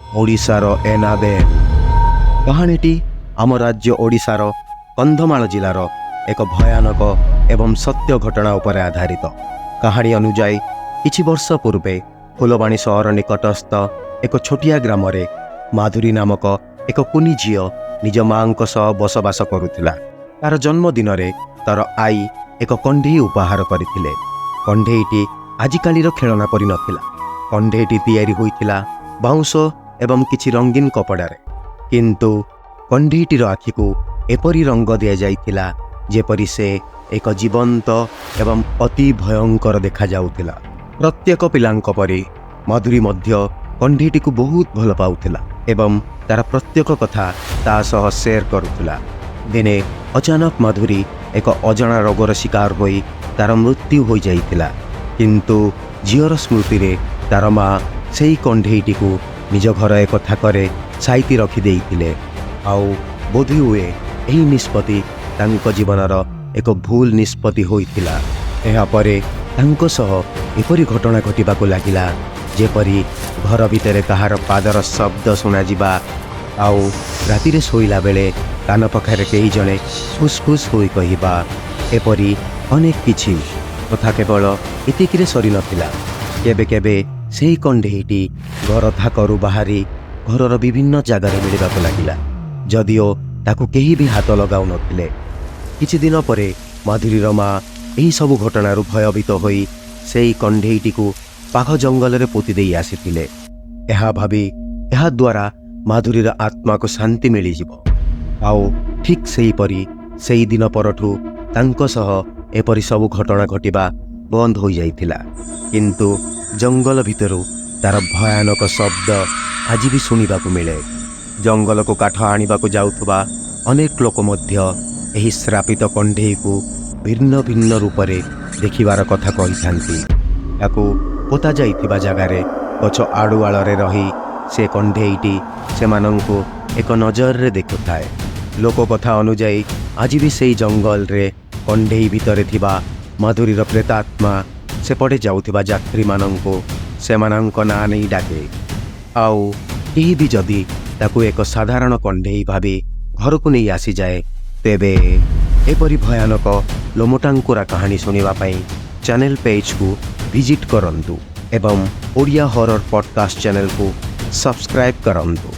ओडिशार एनाबेल। कहानीटी आम राज्य ओडिशार कंधमाल जिलार एक भयानक एवं सत्य घटना उपर आधारित। कहानी अनुजाई किछि वर्ष पूर्वे फुलवाणी सहर निकटस्थ एक छोटिया ग्राम रे माधुरी नामक एक कुनी झील निज माँ बसवास करुथिला। तार जन्मदिन तार आई एक कंढेई उपहार करथिले। कंढेईटी आजिकालीर खेलना परि नथिला। कंढेईटी तैयारी होइथिला बाउंश एवं किछि रंगीन कपड़ारे, किंतु कंढेईटीर आखिकु एपरी रंग दिया जाइथिला जेपरि से एक जीवंत एवं अति भयंकर देखा जाउथिला। प्रत्येक पिलांक परि माधुरी मध्य कंढेईटी को बहुत भल पाउथिला एवं तार प्रत्येक कथा ता सह शेयर करुथिला। दिने अचानक माधुरी एक अजाणा रोगर शिकार होई तार मृत्यु हो जाइथिला, किंतु झीर स्मृति रे तार माँ सेई कंढेईटी को निज घर एक थाकरे साइती रखी देइथिले। आउ बोधी हुए एही निष्पत्ति तांको जीवनर एक भूल निष्पत्ति होइथिला। एहा परे तांको सह एपरी घटना घटिबाको लागिला जेपरी घर भितर कहार पादर शब्द सुना जिबा, आउ रातिरे शोइला बेले कान पाखरे केही जणे फुसफुस होई कहिबा, एपरी अनेक किछि तथा केवल एतिकिरे सरी नथिला। केबे केबे सेही कंढेईटी घर थाकरू बाहरी घरर विभिन्न जगार मिलिबाको लागिला, जदिओ ताकू केही भी हाथ लगाउ नथिले। किछि दिन परे माधुरीर माँ एही सबु घटनारू भयभीत होई सेही कंढेईटी को पाख जंगल रे पोति देई आसिथिले। एहा भाबी एहा द्वारा माधुरीर आत्मा को शांति मिली जिवो। आउ ठीक सेही परी सेही दिन परठू तांको सह एपरी सबु घटना घटिबा बंद हो जाइथिला, किंतु जंगल भितरू तार भयानक शब्द आज भी सुनिबाकू मिले। जंगल को काठ आनिबाकू जाउथबा अनेक लोक मध्य एही श्रापित कंढेई को भिन्न भिन्न रूप रे देखिबार कथा कहिथांती। ताकू पोता जाइथिबा जगारे गछ आड़ुआଳରେ रही से कंढेईटी सेमानंकु एक नजर रे देखुथाए। लोक कथा अनुजाई आज भी सेई जंगल रे कंढेई भितरे थिबा माधुरीर प्रेतात्मा सेपटे जाउथिबा यात्री मानंकु सेमानंक ना नै डाके। आउ केही भी जदि ताकू एक साधारण कंढेई भाबी घरकू नहीं आसी जाए, तेबे एपरी भयानक लोमटांकुरा कहानी सुनिबा पई चैनल पेज को विजिट करंतु एवं ओडिया हॉरर पॉडकास्ट चैनल को सब्सक्राइब करंतु।